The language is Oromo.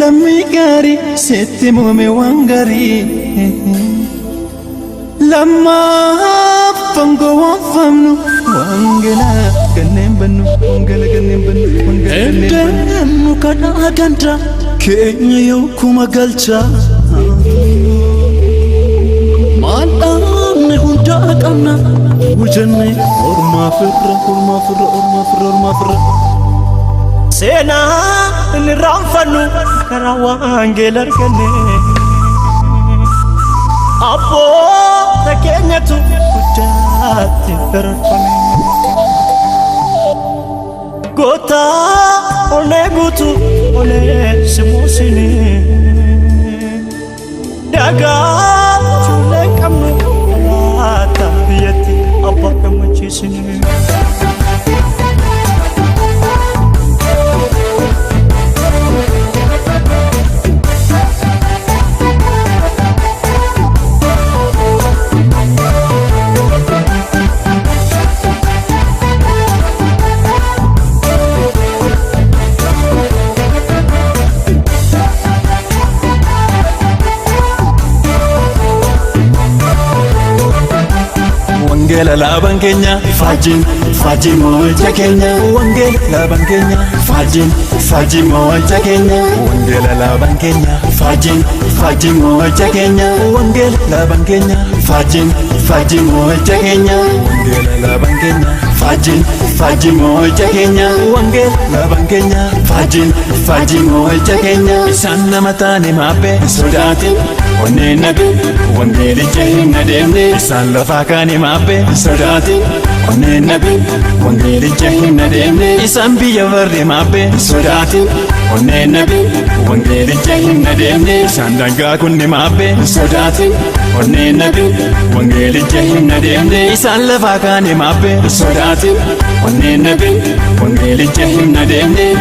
Lammi gari sette mume wangari Lamma fango wafamnu wangela ganem banu wangela ganem banu Endemu kana ganda Kenya yo kuma galcha Maadamne hunda qabna Wujanne orma firra Sena nirranfannu kara wangela arganne Abbo takeenyatu guddaatti bararfame Gota ole gutu ole simosini Daga chule kamnu rata biyati abba kamachisini Wangela laban Kenya Fajin moja Kenya Wangela laban Kenya Fajin moja Kenya Wangela laban Kenya Fajin moja Kenya Wangela laban Kenya Fajin moja Kenya Wangela laban Kenya Fajin moja Kenya Wangela laban Kenya Fajin moja Kenya Isan namatani mabe sodati Onne nabi wangeli jahinna demne Isan lafakani mabe sodati Onne nabi wangeli jahinna demne Isan biya varre mabe sodati Onne nabi wangeli jahinna demne Isan danga kunne mabe sodati Onne nabi wangeli jahinna demne Isan lafakani mabe sodati Onne nabi wangeli jahinna demne